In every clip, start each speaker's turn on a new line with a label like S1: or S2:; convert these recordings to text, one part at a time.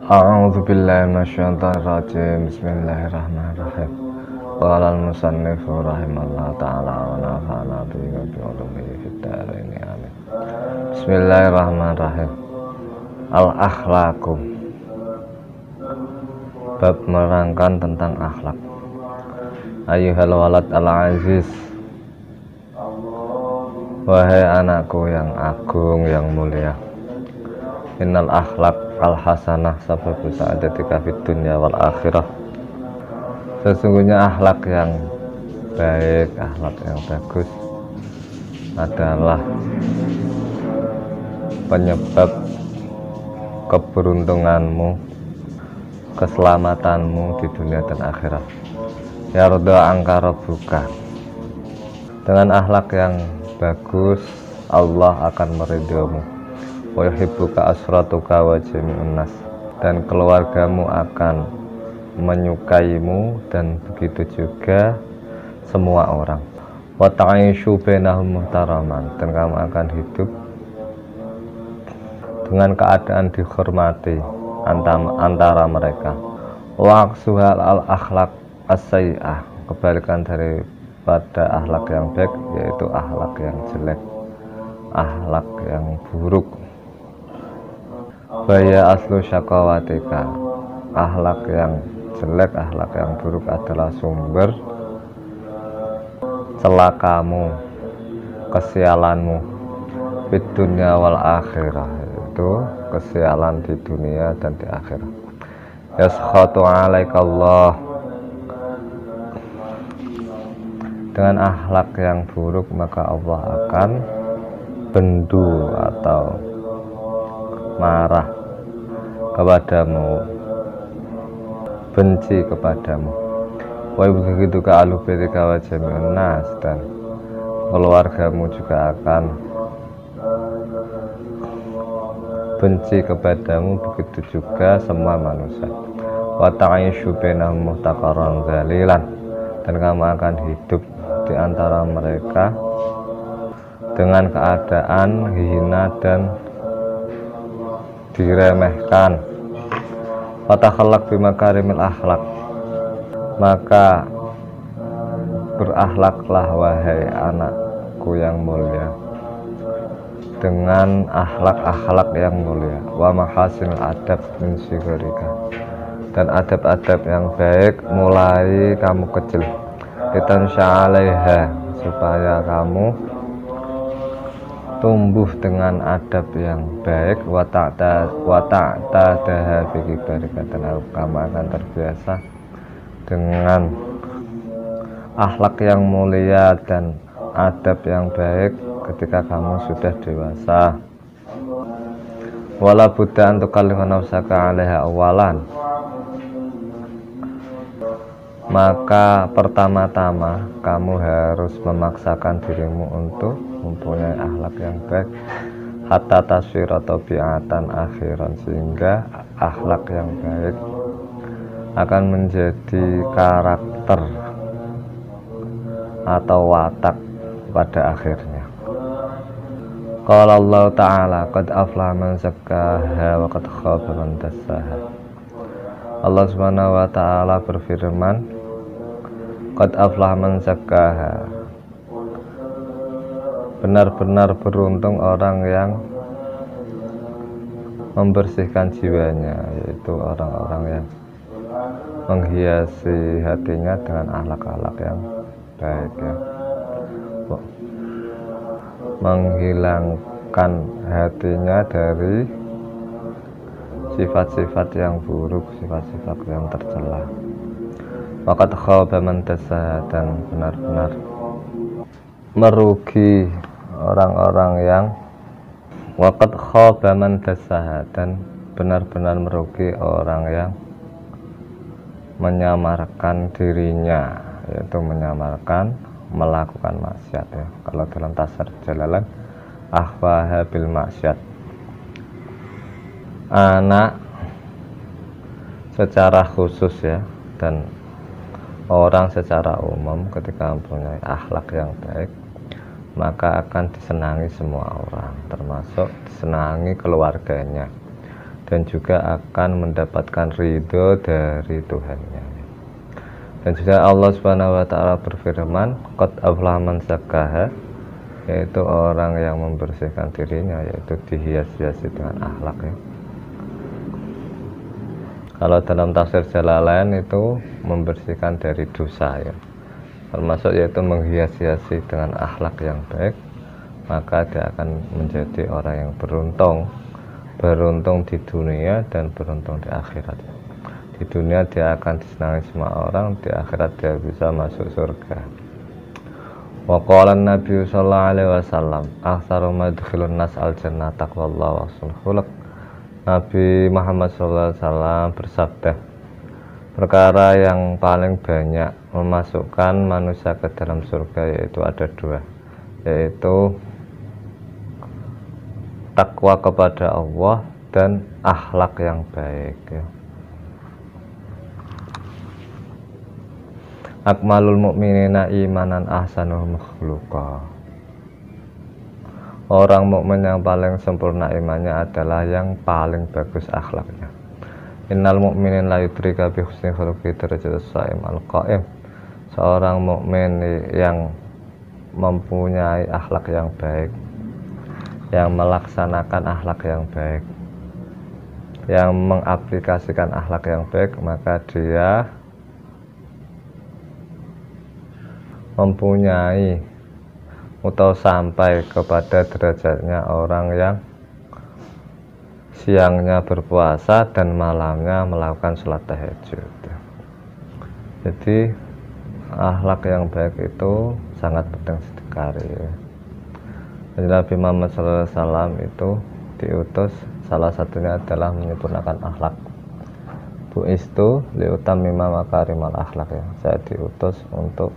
S1: A'udzu billahi minasyaitonir rajim. Bismillahirrahmanirrahim. Qala al-musannif rahimallahu ta'ala wa nafa'ana bihi wa bi ulumihi fid dharain amin. Bismillahirrahmanirrahim. Al-akhlaqu. Bab menerangkan tentang akhlak. Ayyuhal walad al-aziz. Wahai anakku yang agung, yang mulia. Innal akhlaq al-hasanah sababu sa'adatika fid dunya wal akhirah. Sesungguhnya akhlak yang baik, akhlak yang bagus adalah penyebab keberuntunganmu, keselamatanmu di dunia dan akhirat. Ya roda angkara buka. Dengan akhlak yang bagus, Allah akan meridhomu. Wa yuhibbuka asratuka wa jami'un nas, dan keluargamu akan menyukaimu, dan begitu juga semua orang. Wa ta'ishu bainahum muhtaraman, dan kamu akan hidup dengan keadaan dihormati antara mereka. Wa aqsuhal al-akhlaq as-sayyi'ah, kebalikan daripada akhlak yang baik yaitu akhlak yang jelek, akhlak yang buruk. Baya aslu syakawatika, akhlak yang jelek, akhlak yang buruk adalah sumber celakamu, kesialanmu di dunia wal akhirah, itu kesialan di dunia dan di akhirat. Yaskhatu alaikallah, dengan akhlak yang buruk maka Allah akan bendu atau marah kepadamu, benci kepadamu. Wa begitu ka alubetika wa jami'un nas, dan keluargamu juga akan benci kepadamu, begitu juga semua manusia. Wa ta'ishu bainahum muhtaqaran dzalilan, dan kamu akan hidup di antara mereka dengan keadaan hina dan diremehkan. Fatakhallaq bimakarimil akhlak, maka berakhlaklah wahai anakku yang mulia dengan akhlak-akhlak yang mulia. Wa mahasinil adab min sigharika, dan adab-adab yang baik mulai kamu kecil. Litansya 'alaiha, supaya kamu tumbuh dengan adab yang baik. Wa ta'tadaha bikibarika, dan kamu akan terbiasa dengan akhlak yang mulia dan adab yang baik ketika kamu sudah dewasa. Wala budda an tukallima nafsaka 'alaiha awalan, maka pertama-tama kamu harus memaksakan dirimu untuk mempunyai akhlak yang baik, hatta taswira tabiatan akhiran, sehingga akhlak yang baik akan menjadi karakter atau watak pada akhirnya. Qala Allah Ta'ala, qad aflaha man zakkaha wa qad khaba man dassaha. Allah Subhanahu wa Ta'ala berfirman, qad aflaha man zakkaha, benar-benar beruntung orang yang membersihkan jiwanya, yaitu orang-orang yang menghiasi hatinya dengan akhlak-akhlak yang baik, ya. Menghilangkan hatinya dari sifat-sifat yang buruk, sifat-sifat yang tercela. Waqad khaba man dassaha, dan benar-benar merugi orang-orang yang waqad khaba man dassaha, dan benar-benar merugi orang yang menyamarkan dirinya, yaitu menyamarkan melakukan maksiat, ya. Kalau dalam Tasar Jalalan, akhfaha bil maksiat. Anak secara khusus, ya, dan orang secara umum ketika mempunyai akhlak yang baik maka akan disenangi semua orang, termasuk disenangi keluarganya. dan juga akan mendapatkan ridho dari Tuhannya. Dan juga Allah Subhanahu wa taala berfirman, qad aflaha man zakkaha, yaitu orang yang membersihkan dirinya, yaitu dihias-hiasi dengan akhlak ya. Kalau dalam tafsir Jalalain itu membersihkan dari dosa ya, termasuk yaitu menghias-hiasi dengan akhlak yang baik, maka dia akan menjadi orang yang beruntung di dunia dan beruntung di akhirat. Di dunia dia akan disenangi semua orang, di akhirat dia bisa masuk surga. Wa qala Nabi sallallahu alaihi wasallam, aktsaru ma yadkhulun nas al jannah taqwallahu wa husnul khuluq. Nabi Muhammad SAW bersabda, perkara yang paling banyak memasukkan manusia ke dalam surga yaitu ada dua, yaitu takwa kepada Allah dan akhlak yang baik ya. Akmalul mu'minina imanan ahsanuhum khuluqa. Orang mukmin yang paling sempurna imannya adalah yang paling bagus akhlaknya. Innal mu'minin la yudrika bi husni khuluqi darajatus shaim al-qa'im. Seorang mukmin yang mempunyai akhlak yang baik, yang melaksanakan akhlak yang baik, yang mengaplikasikan akhlak yang baik, maka dia mempunyai atau sampai kepada derajatnya orang yang siangnya berpuasa dan malamnya melakukan sholat tahajud. Jadi akhlak yang baik itu sangat penting sekali ya. Nabi Muhammad SAW itu diutus, salah satunya adalah menyempurnakan akhlak. Bu'istu liutammima makarimal akhlak ya. Saya diutus untuk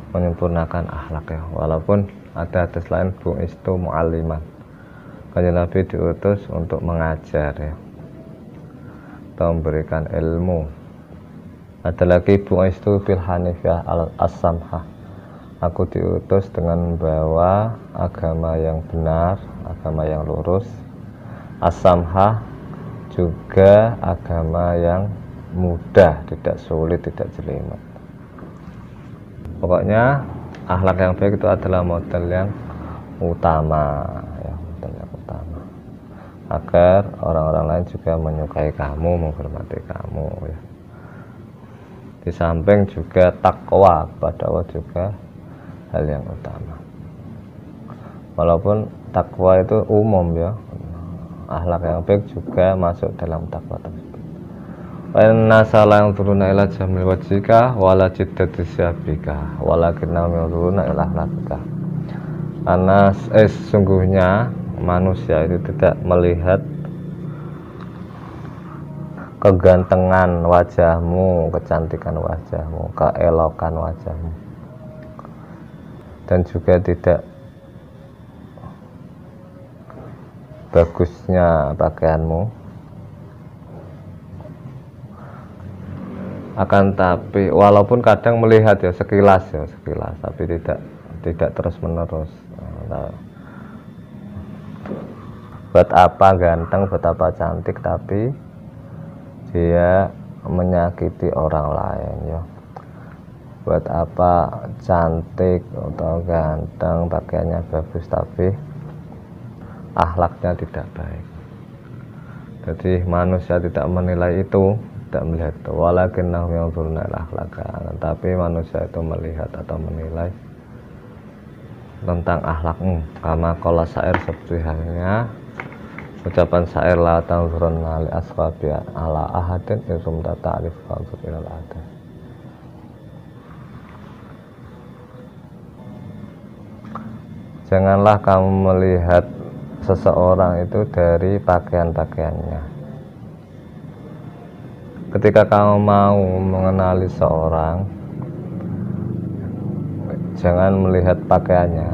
S1: menyempurnakan akhlak ya, walaupun ada hadis lain bu'istu mu'alliman, Kanjeng Nabi diutus untuk mengajar ya, atau memberikan ilmu. Ada lagi bu'istu bil hanifiyah as-samhah, aku diutus dengan membawa agama yang benar, agama yang lurus, as-samhah juga agama yang mudah, tidak sulit, tidak jelimet. Pokoknya akhlak yang baik itu adalah model yang utama ya, model yang utama agar orang-orang lain juga menyukai kamu, menghormati kamu ya. Di samping juga takwa kepada Allah juga hal yang utama, walaupun takwa itu umum ya, akhlak yang baik juga masuk dalam takwa tersebut. Inna salang turuna ila jamil wajika wala jiddati syabika walakinna turuna ila akhlaqika. Karena sesungguhnya manusia itu tidak melihat kegantengan wajahmu, kecantikan wajahmu, keelokan wajahmu, dan juga tidak bagusnya pakaianmu. Akan tapi walaupun kadang melihat ya sekilas, tapi tidak terus menerus. Nah, buat apa ganteng, buat apa cantik, tapi dia menyakiti orang lain ya. Buat apa cantik atau ganteng, pakaiannya bagus, tapi akhlaknya tidak baik. Jadi manusia tidak menilai itu, tidak melihat itu, walakinnahum yanzuruna ila akhlaqika. Tapi manusia itu melihat atau menilai tentang akhlakmu. Kama qala syair, seperti halnya ucapan syair, la tanzurunna li ashabi ala ahadin isum ta'rif fanzur ila al-adab. Janganlah kamu melihat seseorang itu dari pakaian-pakaiannya. Ketika kamu mau mengenali seorang, jangan melihat pakaiannya,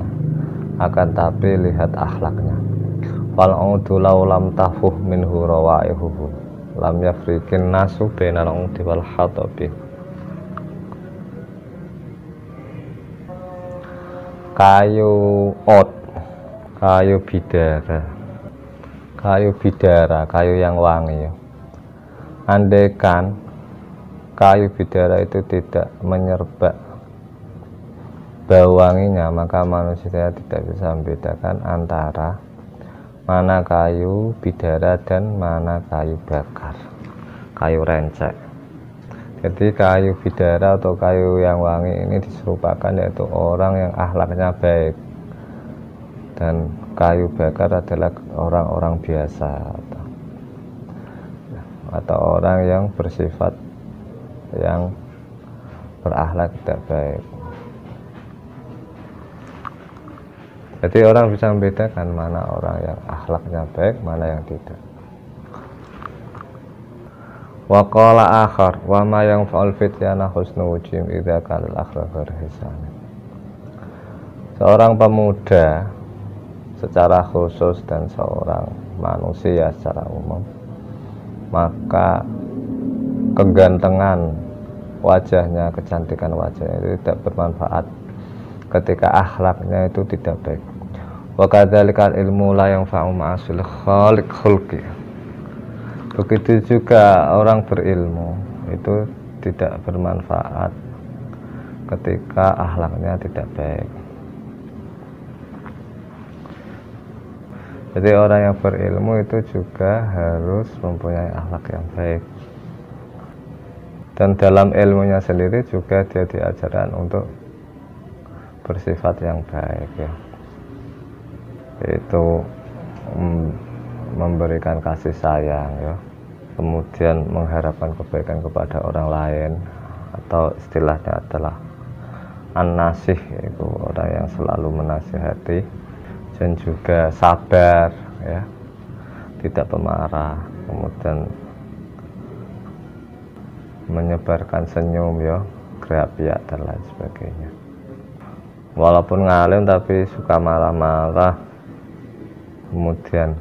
S1: akan tapi lihat akhlaknya. Wal udu law lam tafuh minhu rawaihuhu lam yafriqin nasu bainal udi wal hatabi. Kayu ot, kayu bidara, kayu bidara, kayu yang wangi ya. Andaikan kayu bidara itu tidak menyerbak bau wanginya, maka manusia tidak bisa membedakan antara mana kayu bidara dan mana kayu bakar, kayu rencek. Jadi kayu bidara atau kayu yang wangi ini diserupakan yaitu orang yang akhlaknya baik, dan kayu bakar adalah orang-orang biasa atau orang yang bersifat yang berakhlak tidak baik. Jadi orang bisa membedakan mana orang yang akhlaknya baik, mana yang tidak. Wa qala akhar wa ma yanfa'ul fityana husnu wujim idza kana al-akhlaq hisan. Seorang pemuda secara khusus dan seorang manusia secara umum, maka kegantengan wajahnya, kecantikan wajahnya itu tidak bermanfaat ketika akhlaknya itu tidak baik. Wa kadzalikal ilmu la yanfa'u ma'asil khaliq khulqi. Begitu juga orang berilmu itu tidak bermanfaat ketika akhlaknya tidak baik. Jadi orang yang berilmu itu juga harus mempunyai akhlak yang baik. Dan dalam ilmunya sendiri juga dia diajarkan untuk bersifat yang baik ya. Yaitu memberikan kasih sayang ya. Kemudian mengharapkan kebaikan kepada orang lain, atau istilahnya adalah an-nasih, yaitu orang yang selalu menasihati, dan juga sabar ya, tidak pemarah, kemudian menyebarkan senyum ya, gerak pihak dan lain sebagainya. Walaupun ngalim tapi suka marah-marah, kemudian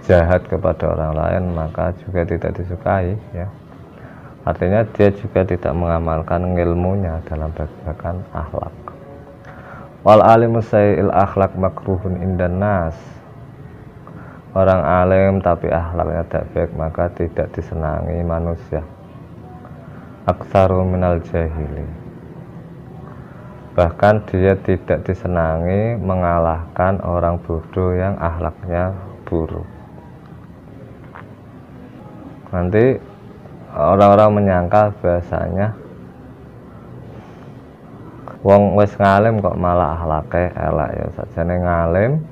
S1: jahat kepada orang lain, maka juga tidak disukai ya. Artinya dia juga tidak mengamalkan ilmunya dalam bagian akhlak. Wal alimu sayil akhlak makruhun indan nas. Orang alim tapi akhlaknya tidak baik maka tidak disenangi manusia. Aktsaru minal jahili. Bahkan dia tidak disenangi mengalahkan orang bodoh yang akhlaknya buruk. Nanti orang-orang menyangka bahasanya wong wis ngalim kok malah akhlake elek ya. Sajane ngalim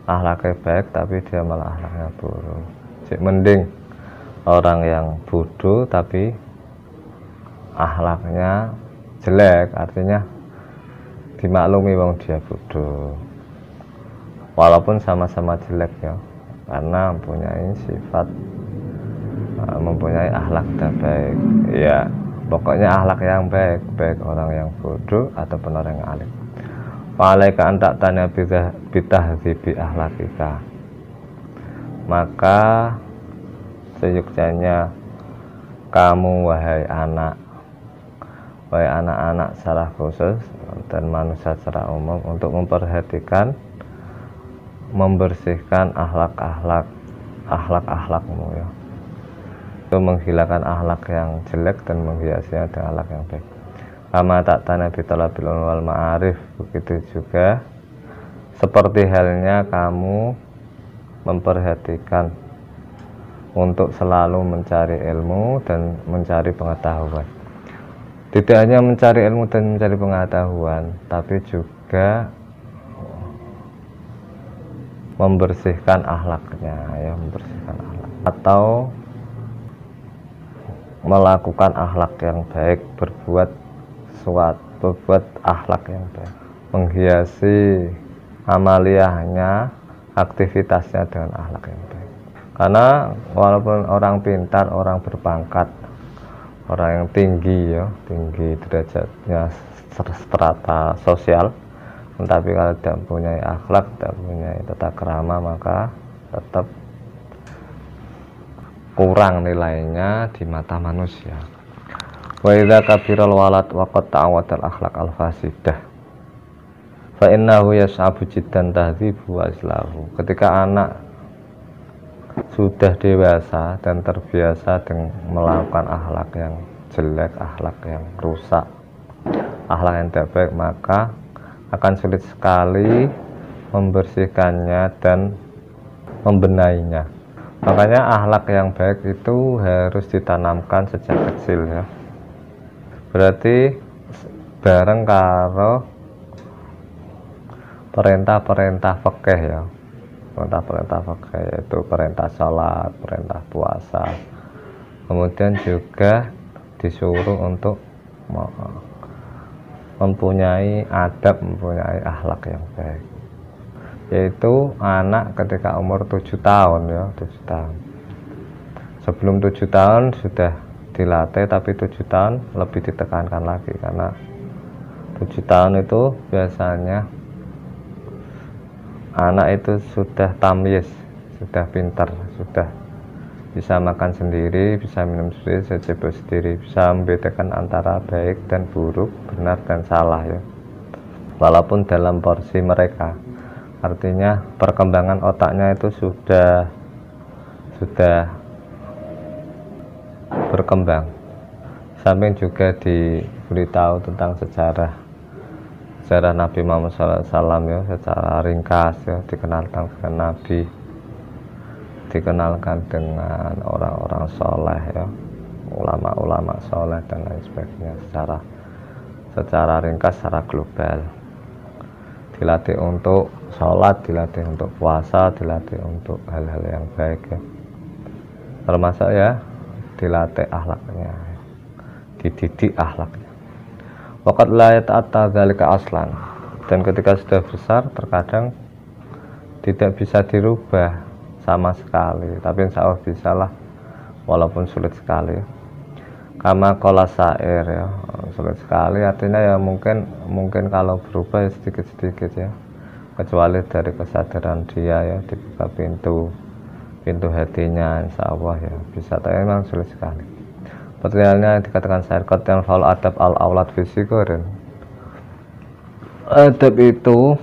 S1: akhlake baik tapi dia malah akhlaknya buruk. Cik mending orang yang bodoh tapi akhlaknya jelek, artinya dimaklumi wong dia bodoh walaupun sama-sama jelek ya, karena mempunyai sifat, mempunyai akhlak yang baik ya. Pokoknya akhlak yang baik, baik orang yang bodoh ataupun orang yang alim. Fa'alaika an ta'tana bitahdzibi akhlakika. Maka seyukjanya kamu wahai anak-anak secara khusus dan manusia secara umum untuk memperhatikan, membersihkan akhlakmu ya. Itu menghilangkan akhlak yang jelek dan menghiasinya dengan akhlak yang baik. Kama ta'tana bi talabil wal ma'arif, begitu juga seperti halnya kamu memperhatikan untuk selalu mencari ilmu dan mencari pengetahuan. Tidak hanya mencari ilmu dan mencari pengetahuan, tapi juga membersihkan akhlaknya ya, membersihkan akhlak, atau melakukan akhlak yang baik, berbuat akhlak yang baik, menghiasi amaliyahnya, aktivitasnya dengan akhlak yang baik. Karena walaupun orang pintar, orang berpangkat, orang yang tinggi ya, tinggi derajatnya strata sosial, tetapi kalau tidak mempunyai akhlak, tidak mempunyai tata krama, maka tetap kurang nilainya di mata manusia. Wa idza kabiral walad wa qad ta'awadal akhlaq al fasidah fa innahu yas'abu jiddan tahdhibu wa islahu. Ketika anak sudah dewasa dan terbiasa dengan melakukan akhlak yang jelek, akhlak yang rusak, akhlak yang tidak baik, maka akan sulit sekali membersihkannya dan membenahinya. Makanya akhlak yang baik itu harus ditanamkan sejak kecil ya. Berarti bareng karo perintah-perintah fikih ya. Perintah-perintah fikih yaitu perintah salat, perintah puasa. Kemudian juga disuruh untuk mempunyai adab, mempunyai akhlak yang baik. Yaitu anak ketika umur 7 tahun ya, 7 tahun. Sebelum 7 tahun sudah dilatih, tapi 7 tahun lebih ditekankan lagi karena 7 tahun itu biasanya anak itu sudah tamyiz, sudah pintar, sudah bisa makan sendiri, bisa minum sendiri, bisa cebok sendiri, bisa membedakan antara baik dan buruk, benar dan salah ya. Walaupun dalam porsi mereka. Artinya perkembangan otaknya itu sudah berkembang. Samping juga diberitahu tentang sejarah Nabi Muhammad SAW ya, secara ringkas ya, dikenalkan dengan Nabi, dikenalkan dengan orang-orang soleh ya, ulama-ulama soleh dan lain sebagainya secara ringkas, secara global. Dilatih untuk sholat, dilatih untuk puasa, dilatih untuk hal-hal yang baik ya. Termasuk ya dilatih akhlaknya, dididik akhlaknya. Waqad la yata'atta dzalika aslan. Dan ketika sudah besar terkadang tidak bisa dirubah sama sekali, tapi insya Allah bisalah walaupun sulit sekali. Kama qala syair ya, sulit sekali artinya ya mungkin kalau berubah ya sedikit-sedikit ya, kecuali dari kesadaran dia ya, dibuka pintu hatinya, insya Allah ya bisa, tapi memang sulit sekali. Seperti halnya dikatakan syair qad faul adab al aulad fisikorin, adab itu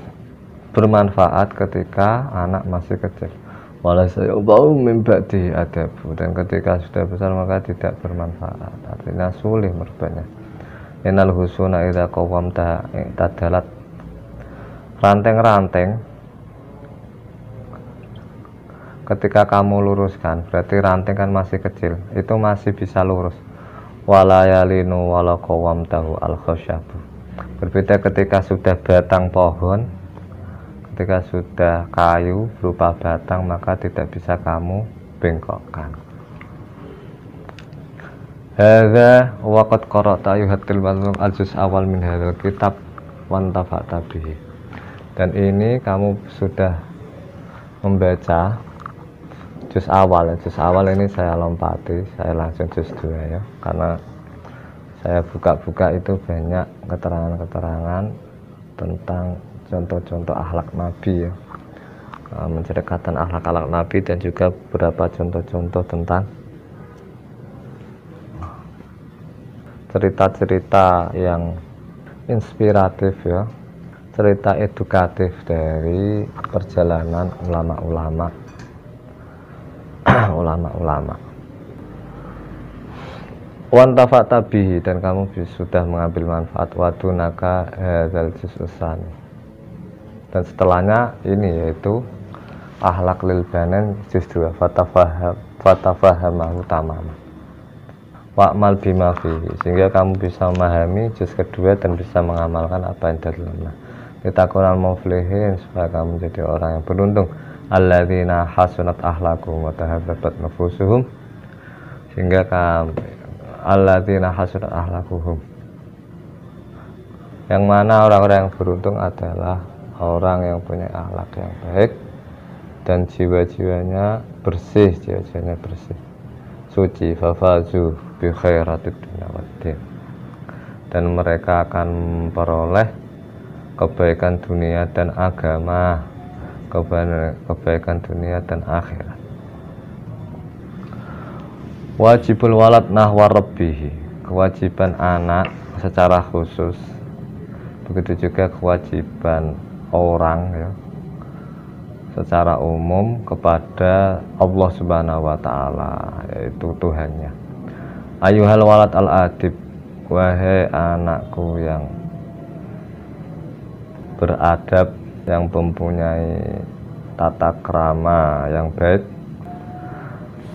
S1: bermanfaat ketika anak masih kecil. Walau saya bau membati adab, dan ketika sudah besar maka tidak bermanfaat, artinya sulit merubahnya. Innal husuna idza qawwamta tadalat, ranting-ranting ketika kamu luruskan, berarti ranting kan masih kecil, itu masih bisa lurus. Wala yalinu wala qawwamtahu al khasyabu. Berbeda ketika sudah batang pohon, ketika sudah kayu berupa batang, maka tidak bisa kamu bengkokkan. Hadza waqad qara'ta ayyuhatil mazlum al-juz awal min hadzal kitab wan tafa'ta bihi. Dan ini kamu sudah membaca juz awal. Juz awal ini saya lompati, saya langsung juz 2 ya, karena saya buka-buka itu banyak keterangan-keterangan tentang contoh-contoh akhlak Nabi ya, menceritakan akhlak-akhlak Nabi dan juga beberapa contoh-contoh tentang cerita-cerita yang inspiratif ya, cerita edukatif dari perjalanan ulama-ulama ulama-ulama. Wan tafa'ta bihi, dan kamu sudah mengambil manfaat wadunaka hadzal juz'usan. Dan setelahnya ini yaitu akhlak lil banin juz 2 fatafahamahu tamama wa'mal bima fihi, sehingga kamu bisa memahami juz kedua dan bisa mengamalkan apa yang dalamnya. Litakunal muflihin, supaya kamu menjadi orang yang beruntung. Alladzina hasunat akhlaquhum wa tahabbabat nufusuhum, sehingga kamu alladzina hasunat akhlaquhum, yang mana orang-orang yang beruntung adalah orang yang punya akhlak yang baik dan jiwa-jiwanya bersih, suci. Fafazu bi khairatid dunya waddin, dan mereka akan memperoleh kebaikan dunia dan agama, kebaikan dunia dan akhirat. Wajibul walad nahwa rabbihi, kewajiban anak secara khusus, begitu juga kewajiban orang ya, secara umum kepada Allah Subhanahu wa taala, yaitu Tuhannya. Ayuhal walad al adib, wahai anakku yang beradab, yang mempunyai tata krama yang baik.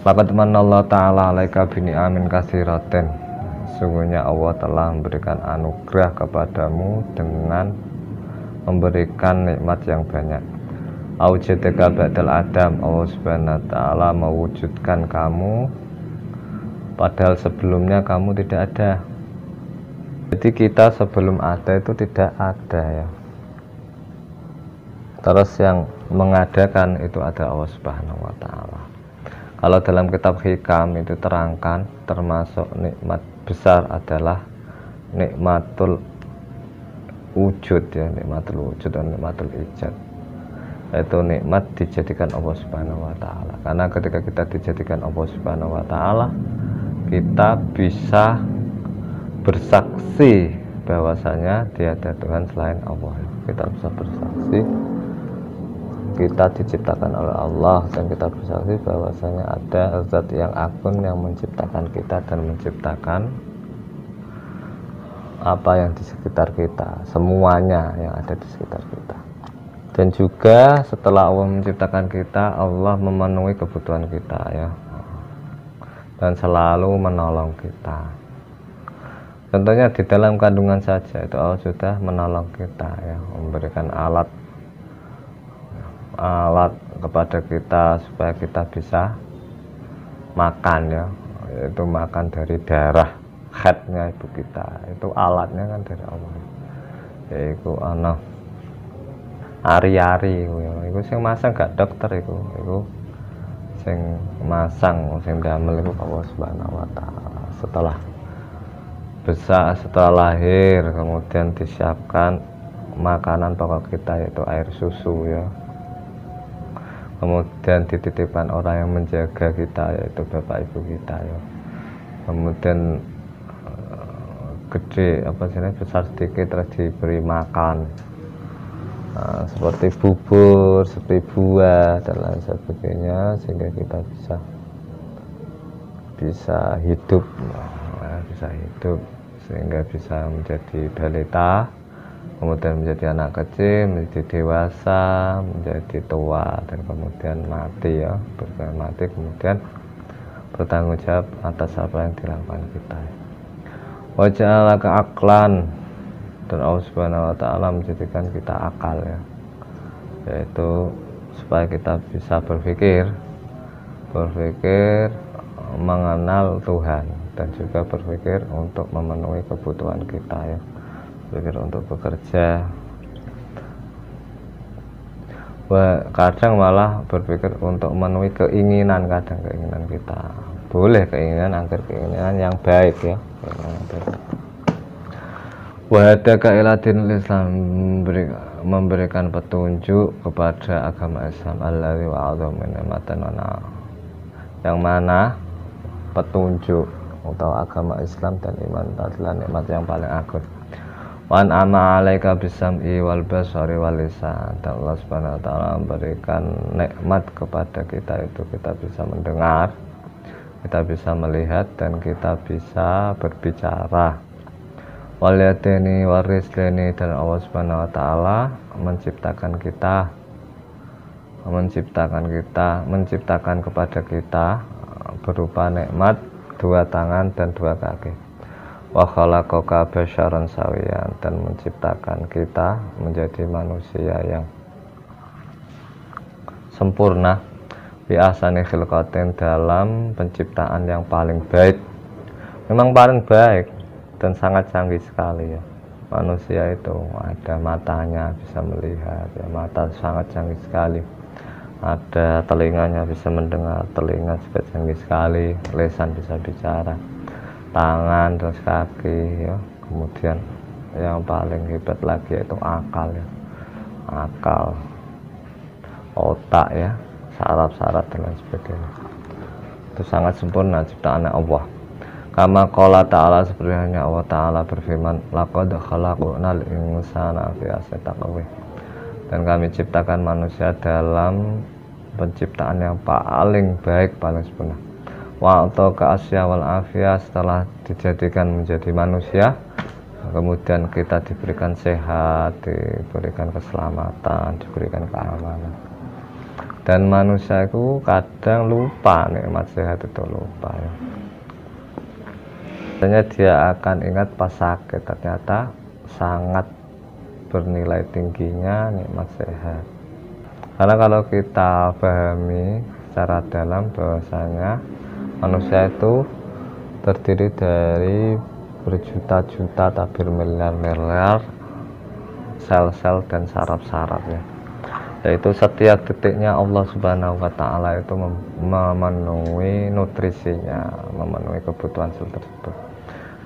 S1: Laqad manallahu ta'ala 'alaika bi ni'amin katsiratin. Sungguhnya Allah telah memberikan anugerah kepadamu dengan memberikan nikmat yang banyak. Aujadaka ba'dal adam, Allah Subhanahu wa ta'ala mewujudkan kamu padahal sebelumnya kamu tidak ada. Jadi kita sebelum ada itu tidak ada ya. Terus yang mengadakan itu ada Allah Subhanahu wa ta'ala. Kalau dalam kitab Hikam itu terangkan, termasuk nikmat besar adalah nikmatul wujud ya, nikmatul wujud dan nikmatul ijad. Yaitu nikmat dijadikan Allah Subhanahu wa ta'ala. Karena ketika kita dijadikan Allah Subhanahu wa ta'ala, kita bisa bersaksi bahwasanya tiada Tuhan selain Allah. Kita bisa bersaksi kita diciptakan oleh Allah, dan kita bersaksi bahwasanya ada zat yang agung yang menciptakan kita dan menciptakan apa yang di sekitar kita, semuanya yang ada di sekitar kita. Dan juga setelah Allah menciptakan kita, Allah memenuhi kebutuhan kita ya, dan selalu menolong kita. Contohnya di dalam kandungan saja itu Allah sudah menolong kita ya, memberikan alat kepada kita supaya kita bisa makan ya, yaitu makan dari darah headnya ibu kita, itu alatnya kan dari Allah, yaitu anak ari-ari itu sing masang gak dokter, itu sing masang, sing damel itu Allah Subhanahu wa ta'ala. Setelah besar, setelah lahir, kemudian disiapkan makanan pokok kita yaitu air susu ya, kemudian dititipkan orang yang menjaga kita yaitu bapak ibu kita ya, kemudian gede apa sih, besar sedikit terus diberi makan seperti bubur, seperti buah dan lain sebagainya, sehingga kita bisa hidup sehingga bisa menjadi balita, kemudian menjadi anak kecil, menjadi dewasa, menjadi tua, dan kemudian mati ya, kemudian bertanggung jawab atas apa yang dilakukan kita. Waja'ala aklan, dan Allah Subhanahu wa ta'ala menjadikan kita akal ya, yaitu supaya kita bisa berpikir mengenal Tuhan, dan juga berpikir untuk memenuhi kebutuhan kita ya, berpikir untuk bekerja. Kadang malah berpikir untuk memenuhi keinginan, kadang keinginan kita boleh, keinginan agar keinginan yang baik ya, wahadaka ila dinil Islam, memberikan petunjuk kepada agama Islam, alladzi wa'adha min ni'matin wa, yang mana petunjuk atau agama Islam dan iman adalah nikmat yang paling agung. Wan ama alaika bisam'i wal basari wal lisan, dan Allah Subhanahu wa ta'ala memberikan nikmat kepada kita, itu kita bisa mendengar, kita bisa melihat, dan kita bisa berbicara. Wal yadaini warizqini, dan Allah Subhanahu wa ta'ala menciptakan kepada kita berupa nikmat dua tangan dan dua kaki. Wa khalaqaka basyaran sawiyan, dan menciptakan kita menjadi manusia yang sempurna, bi ahsani khilqatin, dalam penciptaan yang paling baik. Memang paling baik dan sangat canggih sekali ya. Manusia itu ada matanya bisa melihat ya, mata sangat canggih sekali. Ada telinganya bisa mendengar, telinga juga canggih sekali. Lisan bisa bicara, tangan, terus kaki ya. Kemudian yang paling hebat lagi yaitu akal ya, akal, otak ya, saraf-saraf dan lain sebagainya. Itu sangat sempurna ciptaan Allah. Kama qala ta'ala, seperti Allah ta'ala berfirman, laqad khalaqnal insana fi ahsani taqwim, dan kami ciptakan manusia dalam penciptaan yang paling baik, paling sempurna. Wa ataka asya wal afiyah, setelah dijadikan menjadi manusia, kemudian kita diberikan sehat, diberikan keselamatan, diberikan keamanan. Dan manusia itu kadang lupa nikmat sehat, itu lupa ya. Biasanya dia akan ingat pas sakit, ternyata sangat bernilai tingginya nikmat sehat. Karena kalau kita pahami secara dalam bahwasanya manusia itu terdiri dari berjuta-juta tabir miliar-miliar sel-sel dan saraf-saraf ya. Yaitu setiap detiknya Allah Subhanahu wa Ta'ala itu memenuhi nutrisinya, memenuhi kebutuhan sel tersebut.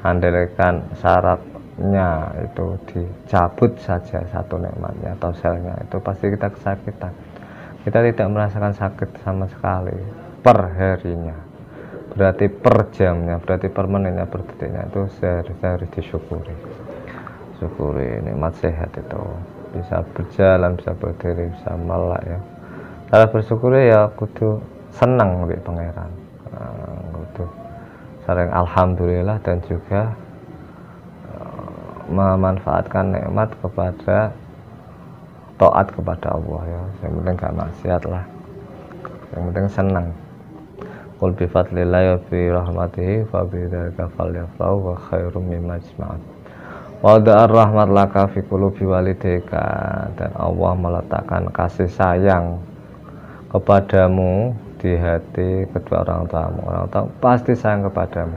S1: Andaikan sarafnya itu dicabut saja satu nikmatnya atau selnya, itu pasti kita kesakitan. Kita tidak merasakan sakit sama sekali per harinya, berarti per jamnya, berarti per menitnya, per detiknya, itu seharusnya harus disyukuri. Syukuri nikmat sehat itu, bisa berjalan, bisa berdiri, bisa melek ya. Cara bersyukur ya kudu senang mbek pangeran, kudu sering alhamdulillah, dan juga memanfaatkan nikmat kepada taat kepada Allah ya. Yang penting gak maksiat lah, yang penting senang. Qul bi fadlillahi wa bi rahmatihi fa bi dzalika falyafrahu wa khairum mimma yajma'un. Wada'ar rahmat laka fi qulubi walidayka, dan Allah meletakkan kasih sayang kepadamu di hati kedua orang tuamu. Orang tua pasti sayang kepadamu.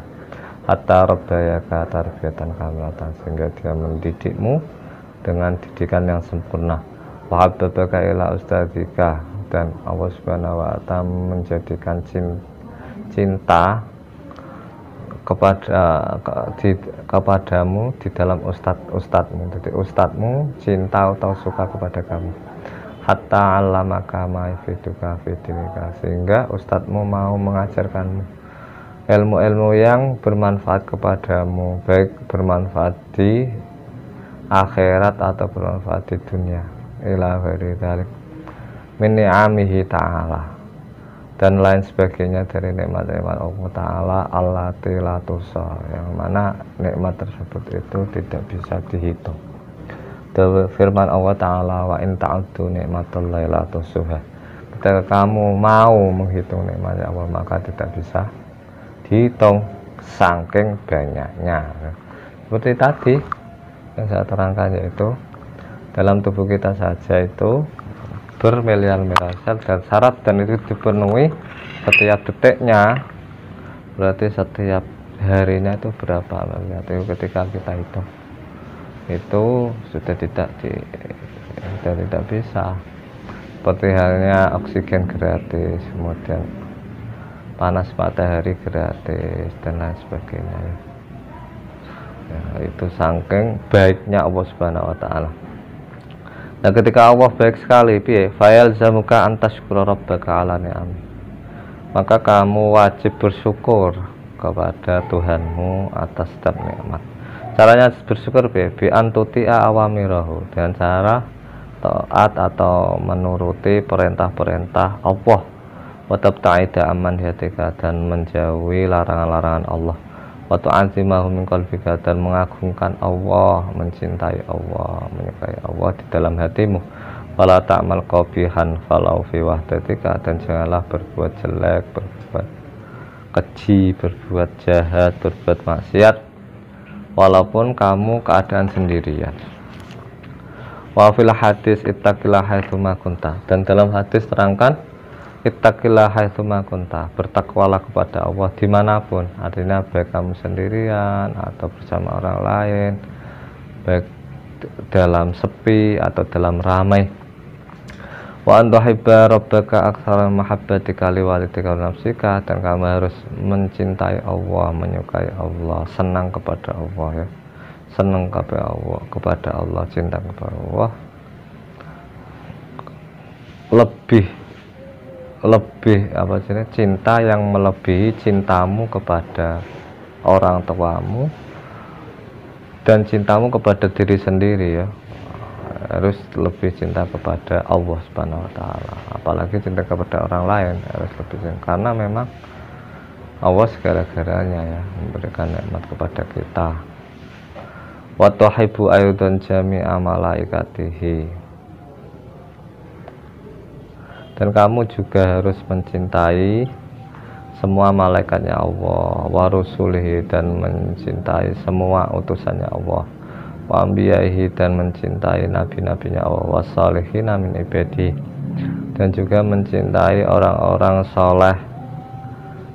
S1: Hatta rabbayaka tarbiyatan kamilatan, sehingga dia mendidikmu dengan didikan yang sempurna. Wa habbaka ila ustadzika, dan Allah Subhanahu wa Ta'ala menjadikan cinta kepadamu di dalam ustadmu. Jadi ustadmu cinta atau suka kepada kamu. Hatta 'allamaka ma yafiduka fi dinika, sehingga ustadmu mau mengajarkanmu ilmu-ilmu yang bermanfaat kepadamu, baik bermanfaat di akhirat atau bermanfaat di dunia. Ila ghairi dzalik min ni'amihi ta'ala, dan lain sebagainya dari nikmat-nikmat Allah Ta'ala allati la tuhsa, yang mana nikmat tersebut itu tidak bisa dihitung. Firman Allah Ta'ala, wa in ta'uddu nikmatallahi la tuhsuha, ketika kamu mau menghitung nikmatnya Allah maka tidak bisa dihitung saking banyaknya. Seperti tadi yang saya terangkan, yaitu dalam tubuh kita saja itu bermiliar-miliar sel dan saraf, dan itu dipenuhi setiap detiknya, berarti setiap harinya itu berapa miliar. Itu ketika kita hitung itu sudah tidak bisa. Seperti halnya oksigen gratis, kemudian panas matahari gratis, dan lain sebagainya ya, itu saking baiknya Allah Subhanahu wa Ta'ala. Nah, ketika Allah baik sekali, piye fayal zamuka antashkura rabbaka ala ni'am, maka kamu wajib bersyukur kepada Tuhanmu atas setiap nikmat. Caranya bersyukur piye? Bi antuti'a awamirahu, dengan cara taat atau menuruti perintah-perintah Allah, wa tabta'ida amman hiyatika, dan menjauhi larangan-larangan Allah, wa tu'azimahu min qalbika, dan mengagungkan Allah, mencintai Allah, menyukai Allah di dalam hatimu. Wala ta'mal qabihan falau fi wahdatika, dan janganlah berbuat jelek, berbuat keji, berbuat jahat, berbuat maksiat walaupun kamu keadaan sendirian. Wa fil hadis ittaqillah haitsu ma kunta, dan dalam hadis terangkan ittaqillah haitsu ma kunta, bertakwalah kepada Allah dimanapun, artinya baik kamu sendirian atau bersama orang lain, baik dalam sepi atau dalam ramai. Wa antuhibba rabbaka aktsara mahabbatika liwalidika wa nafsika, dan kamu harus mencintai Allah, menyukai Allah, senang kepada Allah ya, senang kepada Allah, cinta kepada Allah lebih apa sih, cinta yang melebihi cintamu kepada orang tuamu dan cintamu kepada diri sendiri ya. harus lebih cinta kepada Allah Subhanahu wa taala. Apalagi cinta kepada orang lain harus lebih cinta, karena memang Allah segala-galanya ya, memberikan nikmat kepada kita. Wa tuhibbu aydan jami'a malaikatihi, dan kamu juga harus mencintai semua malaikatnya Allah, wa rusulihi, dan mencintai semua utusannya Allah, wa anbiya'ihi, dan mencintai nabi-nabinya Allah, wa salihina min ibadi, dan juga mencintai orang-orang soleh,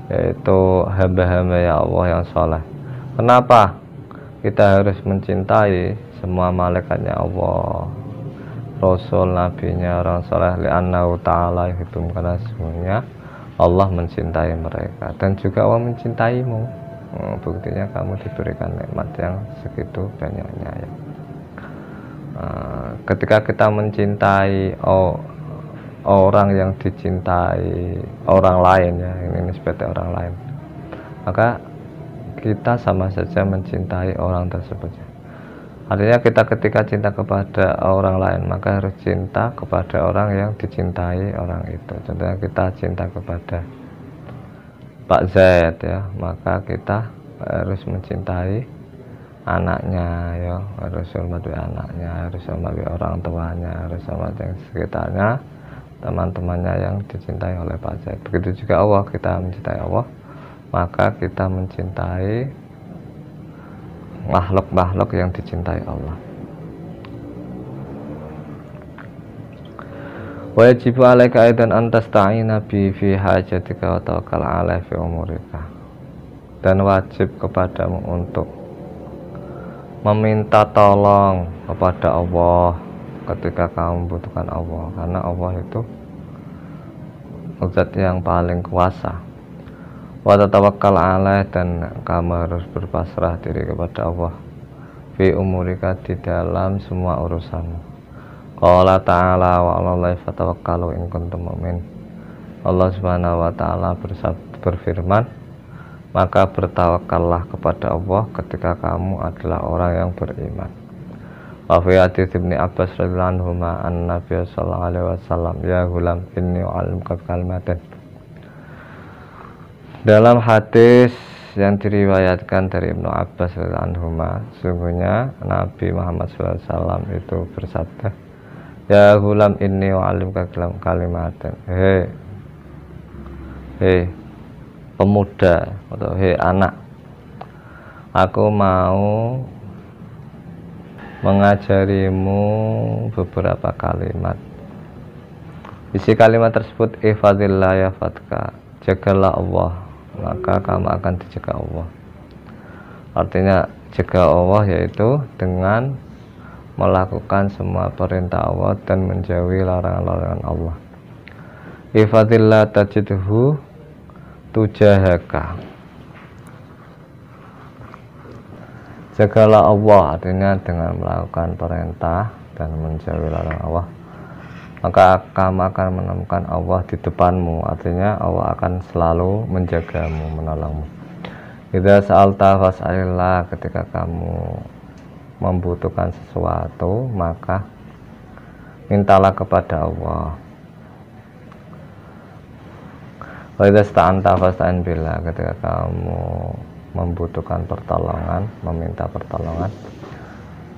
S1: yaitu hamba-hamba ya Allah yang soleh. Kenapa kita harus mencintai semua malaikatnya Allah, rasul, nabinya, orang soleh? Li'annahu ta'ala yuhibbum, karena sesungguhnya Allah mencintai mereka, dan juga Allah mencintaimu. Buktinya kamu diberikan nikmat yang segitu banyaknya ya. Ketika kita mencintai orang yang dicintai orang lain ya, ini seperti orang lain, maka kita sama saja mencintai orang tersebut. Artinya kita ketika cinta kepada orang lain, maka harus cinta kepada orang yang dicintai orang itu. Contohnya kita cinta kepada Pak Zaid ya, maka kita harus mencintai anaknya ya, harus hormati anaknya, harus hormati orang tuanya, harus hormati yang sekitarnya, teman-temannya yang dicintai oleh Pak Zaid. Begitu juga Allah, kita mencintai Allah, maka kita mencintai makhluk-makhluk yang dicintai Allah. Wa yajibu 'alaika aidan an tasta'ina bi fi hajatika wa tawakkal 'alaihi fi umurika. Dan wajib kepadamu untuk meminta tolong kepada Allah ketika kamu membutuhkan Allah, karena Allah itu zat yang paling kuasa. Wa tatawakkal 'alaihi, dan kamu harus berpasrah diri kepada Allah fi umurika, di dalam semua urusanmu. Qala ta'ala wa 'alallahi fatawakkalu in kuntum mu'min. Allah Subhanahu wa taala berfirman, maka bertawakallah kepada Allah ketika kamu adalah orang yang beriman. Wa fi hadits Ibnu Abbas radhiyallahu anhu an Nabi sallallahu alaihi wasallam, ya gulam inni u'allimuka kalimatin. Dalam hadis yang diriwayatkan dari Ibnu Abbas radhiyallahu anhu, sungguhnya Nabi Muhammad SAW itu bersabda, ya gulam inni u'allimuka kalimatin. Hei pemuda, atau hei anak, aku mau mengajarimu beberapa kalimat. Isi kalimat tersebut, ihfadillah yahfadka, jagalah Allah, maka kamu akan dijaga Allah. Artinya jaga Allah yaitu dengan melakukan semua perintah Allah dan menjauhi larangan-larangan Allah. Ihfadillah tajidhu tujahaka, jagalah Allah artinya dengan melakukan perintah dan menjauhi larangan Allah, maka kamu akan menemukan Allah di depanmu. Artinya Allah akan selalu menjagamu, menolongmu. Idza sa'alta fas'alillah, ketika kamu membutuhkan sesuatu maka mintalah kepada Allah. Wa idza sta'anta fasta'in billah, ketika kamu membutuhkan pertolongan, meminta pertolongan,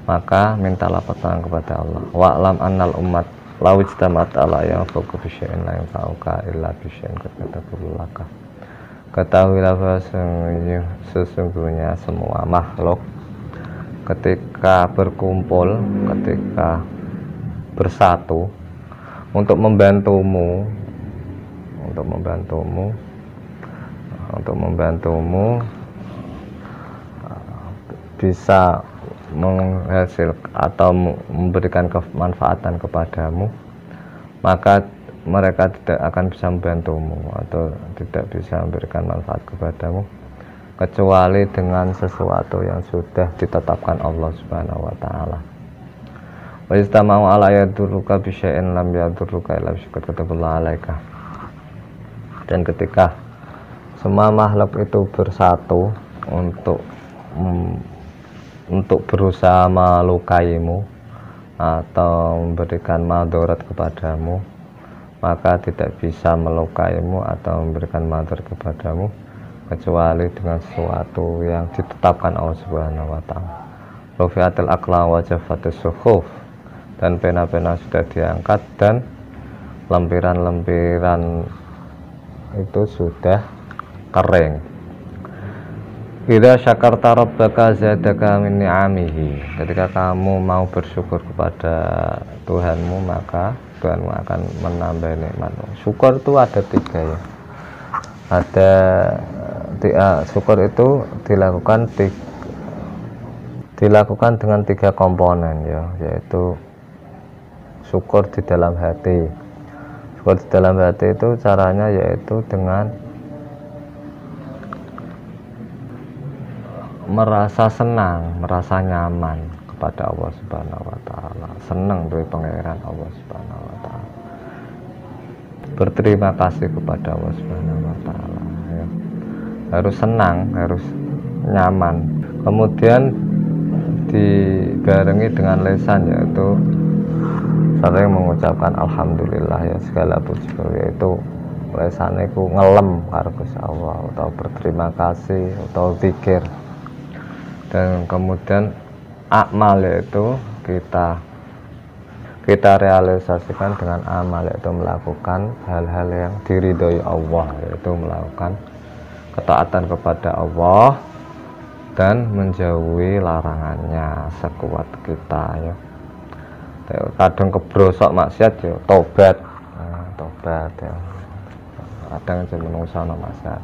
S1: maka mintalah pertolongan kepada Allah. Wa'lam annal ummat law ijtama'at ala yanfa'uka bi syai'in la yanfa'uka illa bi syai'in qad katabahu laka. Ketahuilah bahwa sesungguhnya semua makhluk ketika berkumpul, ketika bersatu untuk membantumu bisa menghasilkan atau memberikan kemanfaatan kepadamu, maka mereka tidak akan bisa membantumu atau tidak bisa memberikan manfaat kepadamu kecuali dengan sesuatu yang sudah ditetapkan Allah Subhanahu wa taala. Wa istama'u ala yadurruka bi syai'in lam yadurruka illa bi syai'in kataballahu 'alaika. Dan ketika semua makhluk itu bersatu untuk berusaha melukaimu, atau memberikan madarat kepadamu, maka tidak bisa melukaimu atau memberikan madarat kepadamu kecuali dengan sesuatu yang ditetapkan Allah Subhanahu wa taala. Rufi'atil aqlam wa jaffatis suhuf, dan pena-pena sudah diangkat dan lempiran-lempiran itu sudah kering. Idza syakarta rabbaka zadaka min ni'amihi, ketika kamu mau bersyukur kepada Tuhanmu, maka Tuhanmu akan menambah nikmatmu. Syukur itu ada tiga ya. Syukur itu dilakukan dengan tiga komponen ya, yaitu syukur di dalam hati. Syukur di dalam hati itu caranya yaitu dengan merasa senang, merasa nyaman kepada Allah Subhanahu wa taala, senang dari pangeran Allah Subhanahu wa taala, berterima kasih kepada Allah Subhanahu wa taala ya. Harus senang, harus nyaman. Kemudian dibarengi dengan lisan, yaitu sering mengucapkan alhamdulillah ya, segala puji, yaitu lisannya ku ngelem karo Gusti Allah atau berterima kasih atau zikir. Dan kemudian amal, yaitu kita realisasikan dengan amal, yaitu melakukan hal-hal yang diridhoi Allah, yaitu melakukan ketaatan kepada Allah dan menjauhi larangannya sekuat kita ya. Kadang kebrosok maksiat ya tobat, tobat ya. Kadang cuma mengusahakan maksiat,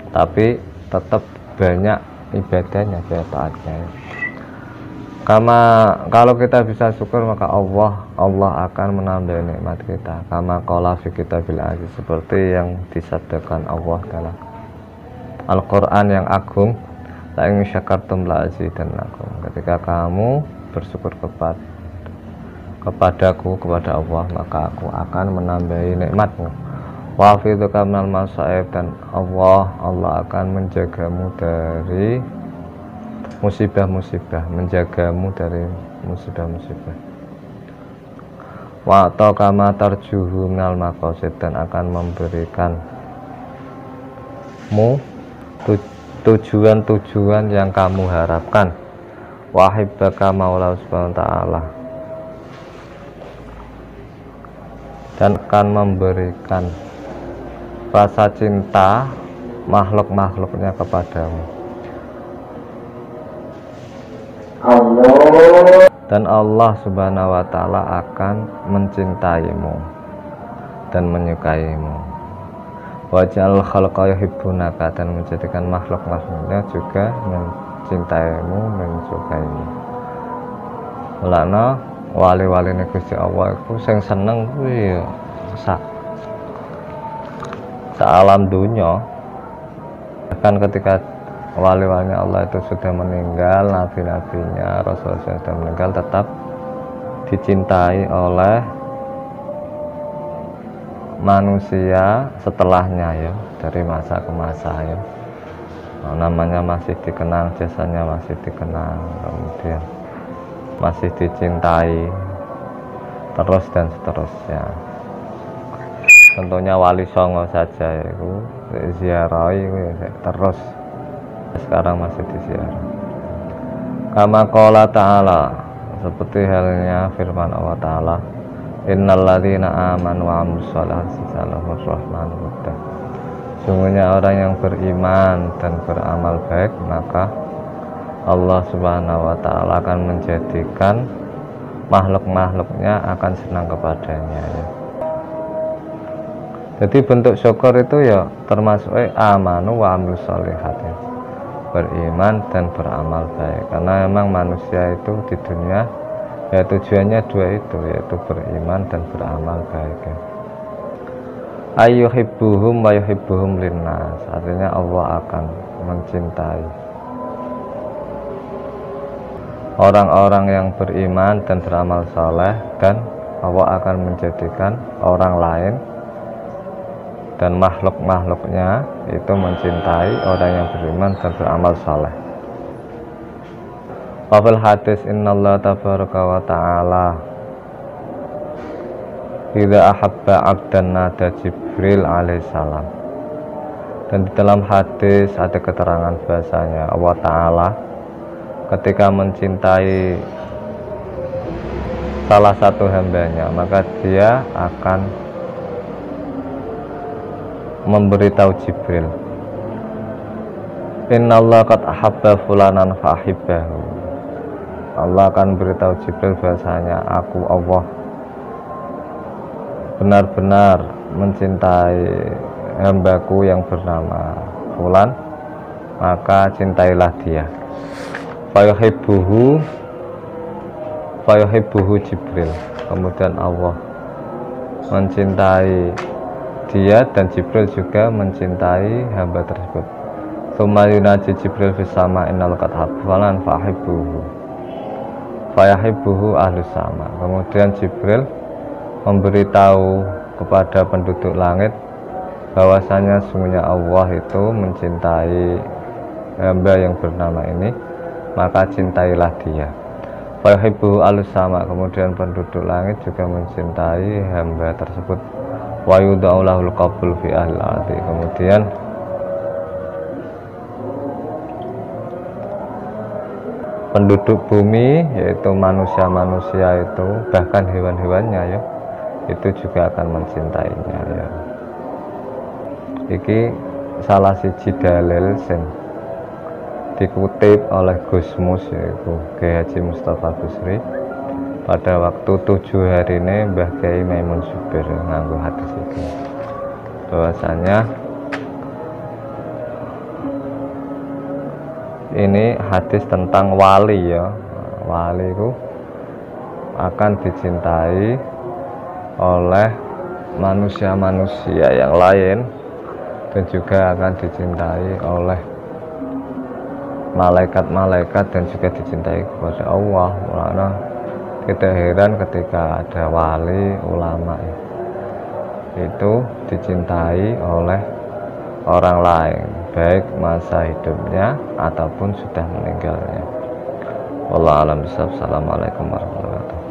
S1: tapi tetap banyak ibadahnya, banyak taatnya ya. Kalau kita bisa syukur, maka Allah akan menambah nikmat kita. Kama qala fi kitabil aziz, seperti yang disabdakan Allah dalam Al-Qur'an yang agung, la in syakartum la azidannakum. Ketika kamu bersyukur kepadaku, kepada Allah, maka aku akan menambahi nikmatmu. Wa hafidzuka minal masaib, dan Allah akan menjagamu dari musibah-musibah, menjagamu dari musibah-musibah. Wa taqama tarjuhu minal maqasid, dan akan memberikanmu tujuan-tujuan yang kamu harapkan. Wa hibbaka maula subhanahu wa ta'ala, dan akan memberikan rasa cinta makhluk-makhluknya kepadamu. Dan Allah Subhanahu wa ta'ala akan mencintaimu dan menyukaimu. Waj'al khalqa yuhibbunaka, dan menjadikan makhluk-makhluknya juga mencintaimu, menyukaimu. Mulane wali-wali Gusti Allah iku sing seneng kuwi ya alam dunya. Bahkan ketika wali-walinya Allah itu sudah meninggal, nabi-nabinya, rasul-rasul sudah meninggal, tetap dicintai oleh manusia setelahnya ya, dari masa ke masa ya. Namanya masih dikenang, jasanya masih dikenang, kemudian masih dicintai terus dan seterusnya. Tentunya Wali Songo saja itu ziarahi terus, sekarang masih disiarah. Kama qala ta'ala, seperti halnya firman Allah Ta'ala, innal ladzina amanu wa 'amilus sholihati lahumur rahmanur rahim. Sungguhnya orang yang beriman dan beramal baik, maka Allah Subhanahu wa ta'ala akan menjadikan makhluk-makhluknya akan senang kepadanya ya. Jadi bentuk syukur itu ya termasuk amanu wa amilus sholihat ya, beriman dan beramal baik. Karena memang manusia itu di dunia ya tujuannya dua itu, yaitu beriman dan beramal baik ya. Ayyuhibbuhum wa yuhibbuhum linnas, artinya Allah akan mencintai orang-orang yang beriman dan beramal saleh, dan Allah akan menjadikan orang lain dan makhluk-makhluknya itu mencintai orang yang beriman dan beramal saleh. Wafil hadis innallaha tabaraka wa ta'ala idza ahabba 'abdan nada Jibril alaihissalam. Dan di dalam hadis ada keterangan bahasanya Allah Ta'ala ketika mencintai salah satu hambanya, maka dia akan memberitahu Jibril, innallaha qad ahabba fulanan fa ahibbahu. Allah akan beritahu Jibril bahasanya aku Allah benar-benar mencintai hambaku yang bernama Fulan, maka cintailah dia. Fayuhibbuhu Jibril. Kemudian Allah mencintai dia dan Jibril juga mencintai hamba tersebut. Tsumma yunaji Jibril fis sama innal qad habbalan fayahibbuhu ahlus sama. Kemudian Jibril memberitahu kepada penduduk langit bahwasanya sungguhnya Allah itu mencintai hamba yang bernama ini, maka cintailah dia. Fayuhibbuhu ahlus sama. Kemudian penduduk langit juga mencintai hamba tersebut. Wa yudau lahul qabul fi ahli ardi. Kemudian penduduk bumi, yaitu manusia-manusia itu, bahkan hewan-hewannya ya, itu juga akan mencintainya ya. Iki salah siji dalil sing dikutip oleh Gusmus, yaitu Kiai Haji Mustafa Busri pada waktu 7 hari ini Mbah Kiai Maimun Zubir nganggo hadis itu, bahwasanya ini hadis tentang wali ya. Wali itu akan dicintai oleh manusia-manusia yang lain dan juga akan dicintai oleh malaikat-malaikat dan juga dicintai kepada Allah. Karena kita heran ketika ada wali ulama itu dicintai oleh orang lain, baik masa hidupnya ataupun sudah meninggalnya. Wallahu a'lam bishawab. Assalamualaikum warahmatullahi wabarakatuh.